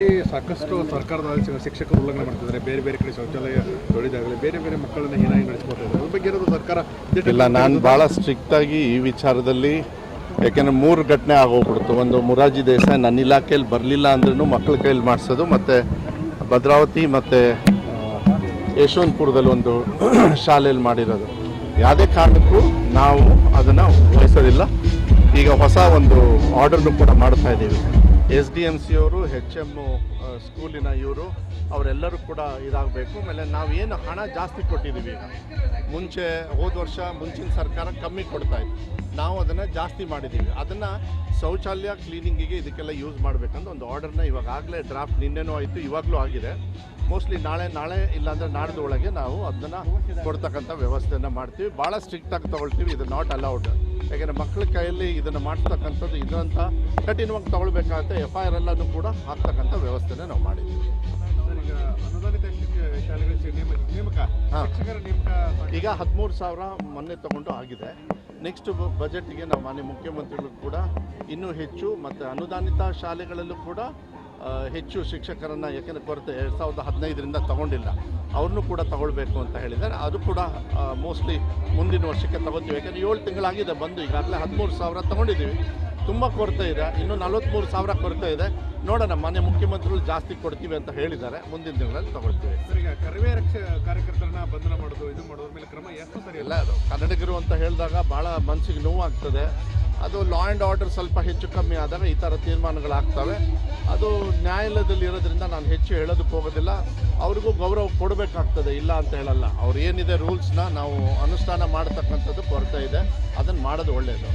ಸಾಕಷ್ಟು ಸರ್ಕಾರದ ಶಿಕ್ಷಕರು ಉಲ್ಲಂಘನೆ ಮಾಡ್ತಿದ್ದಾರೆ. ಬೇರೆ ಬೇರೆ ಕಡೆ ಶೌಚಾಲಯ ತೊಳೆದಾಗಲಿ ಬೇರೆ ಬೇರೆ ಮಕ್ಕಳನ್ನ ಹೀನಾಗಿ ನಡೆಸ್ಕೊತಾ ಇದ್ದಾರೆ. ಅದ್ರ ಬಗ್ಗೆ ಏನಾದರೂ ಸರ್ಕಾರ ಇಲ್ಲ, ನಾನು ಭಾಳ ಸ್ಟ್ರಿಕ್ಟ್ ಆಗಿ ಈ ವಿಚಾರದಲ್ಲಿ, ಯಾಕೆಂದರೆ 3 ಘಟನೆ ಆಗೋಗ್ಬಿಡ್ತು. ಒಂದು ಮೊರಾರ್ಜಿ ದೇಸಾಯಿ ನನ್ನ ಇಲಾಖೆಯಲ್ಲಿ ಬರಲಿಲ್ಲ ಅಂದ್ರೂ ಮಕ್ಕಳ ಕೈಯಲ್ಲಿ ಮಾಡಿಸೋದು, ಮತ್ತು ಭದ್ರಾವತಿ ಮತ್ತು ಯಶವಂತಪುರದಲ್ಲಿ ಒಂದು ಶಾಲೆಯಲ್ಲಿ ಮಾಡಿರೋದು. ಯಾವುದೇ ಕಾರಣಕ್ಕೂ ನಾವು ಅದನ್ನು ವಹಿಸೋದಿಲ್ಲ. ಈಗ ಹೊಸ ಒಂದು ಆರ್ಡರ್ನು ಕೂಡ ಮಾಡ್ತಾ ಇದ್ದೀವಿ. SDMC ಅವರು, HM ಸ್ಕೂಲಿನ ಇವರು ಅವರೆಲ್ಲರೂ ಕೂಡ ಇದಾಗಬೇಕು. ಆಮೇಲೆ ನಾವೇನು ಹಣ ಜಾಸ್ತಿ ಕೊಟ್ಟಿದ್ದೀವಿ, ಈಗ ಮುಂಚೆ ಹೋದ ವರ್ಷ ಮುಂಚಿನ ಸರ್ಕಾರ ಕಮ್ಮಿ ಕೊಡ್ತಾ ಇತ್ತು, ನಾವು ಅದನ್ನು ಜಾಸ್ತಿ ಮಾಡಿದ್ದೀವಿ. ಅದನ್ನು ಶೌಚಾಲಯ ಕ್ಲೀನಿಂಗಿಗೆ ಇದಕ್ಕೆಲ್ಲ ಯೂಸ್ ಮಾಡಬೇಕಂತ ಒಂದು ಆರ್ಡರ್ನ ಇವಾಗಲೇ ಡ್ರಾಫ್ಟ್ ನಿನ್ನೆನೂ ಆಯಿತು, ಇವಾಗಲೂ ಆಗಿದೆ. ಮೋಸ್ಟ್ಲಿ ನಾಳೆ ಇಲ್ಲಾಂದರೆ ನಾಡ್ದು ಒಳಗೆ ನಾವು ಅದನ್ನು ಕೊಡ್ತಕ್ಕಂಥ ವ್ಯವಸ್ಥೆಯನ್ನು ಮಾಡ್ತೀವಿ. ಭಾಳ ಸ್ಟ್ರಿಕ್ಟಾಗಿ ತೊಗೊಳ್ತೀವಿ. ಇದು ನಾಟ್ ಅಲೌಡ್. ಯಾಕೆಂದರೆ ಮಕ್ಕಳ ಕೈಯಲ್ಲಿ ಇದನ್ನು ಮಾಡ್ತಕ್ಕಂಥದ್ದು ಇದಂತ ಕಠಿಣವಾಗಿ ತೊಗೊಳ್ಬೇಕಾಗುತ್ತೆ. FIR ಎಲ್ಲನೂ ಕೂಡ ಹಾಕ್ತಕ್ಕಂಥ ವ್ಯವಸ್ಥೆನ ನಾವು ಮಾಡಿದ್ದೀವಿ. ಈಗ 13,000 ಮೊನ್ನೆ ತೊಗೊಂಡು ಆಗಿದೆ. ನೆಕ್ಸ್ಟ್ ಬಜೆಟ್ಗೆ ನಾವು ಮಾನ್ಯ ಮುಖ್ಯಮಂತ್ರಿಗಳು ಕೂಡ ಇನ್ನೂ ಹೆಚ್ಚು ಮತ್ತು ಅನುದಾನಿತ ಶಾಲೆಗಳಲ್ಲೂ ಕೂಡ ಹೆಚ್ಚು ಶಿಕ್ಷಕರನ್ನು, ಯಾಕೆಂದರೆ ಕೊರತೆ 2015ರಿಂದ ತಗೊಂಡಿಲ್ಲ, ಅವ್ರನ್ನೂ ಕೂಡ ತಗೊಳ್ಬೇಕು ಅಂತ ಹೇಳಿದ್ದಾರೆ. ಅದು ಕೂಡ ಮೋಸ್ಟ್ಲಿ ಮುಂದಿನ ವರ್ಷಕ್ಕೆ ತಗೋತೀವಿ. ಯಾಕೆಂದರೆ 7 ತಿಂಗಳಾಗಿದೆ ಬಂದು, ಈಗಾಗಲೇ 13,000 ತಗೊಂಡಿದ್ದೀವಿ. ತುಂಬ ಕೊರತೆ ಇದೆ, ಇನ್ನೂ 43,000 ಕೊರತೆ ಇದೆ. ನೋಡೋಣ, ಮಾನ್ಯ ಮುಖ್ಯಮಂತ್ರಿಗಳು ಜಾಸ್ತಿ ಕೊಡ್ತೀವಿ ಅಂತ ಹೇಳಿದ್ದಾರೆ. ಮುಂದಿನ ದಿನಗಳಲ್ಲಿ ತಗೊಳ್ತೀವಿ. ಈಗ ಕರವೇ ಕಾರ್ಯಕರ್ತರನ್ನ ಬಂಧನ ಮಾಡೋದು, ಇದು ಮಾಡೋದ್ರ ಮೇಲೆ ಕ್ರಮ ಎಷ್ಟು ಸರಿ ಇಲ್ಲ. ಅದು ಕನ್ನಡಿಗರು ಅಂತ ಹೇಳಿದಾಗ ಭಾಳ ಮನಸ್ಸಿಗೆ ನೋವಾಗ್ತದೆ. ಅದು ಲಾ ಆ್ಯಂಡ್ ಆರ್ಡರ್ ಸ್ವಲ್ಪ ಹೆಚ್ಚು ಕಮ್ಮಿ ಆದಾಗ ಈ ಥರ ತೀರ್ಮಾನಗಳಾಗ್ತವೆ. ಅದು ನ್ಯಾಯಾಲಯದಲ್ಲಿ ಇರೋದ್ರಿಂದ ನಾನು ಹೆಚ್ಚು ಹೇಳೋದಕ್ಕೆ ಹೋಗೋದಿಲ್ಲ. ಅವ್ರಿಗೂ ಗೌರವ ಕೊಡಬೇಕಾಗ್ತದೆ, ಇಲ್ಲ ಅಂತ ಹೇಳಲ್ಲ. ಅವ್ರು ಏನಿದೆ ರೂಲ್ಸ್ನ ನಾವು ಅನುಷ್ಠಾನ ಮಾಡತಕ್ಕಂಥದ್ದು ಕೊರತೆ ಇದೆ, ಅದನ್ನು ಮಾಡೋದು ಒಳ್ಳೆಯದು.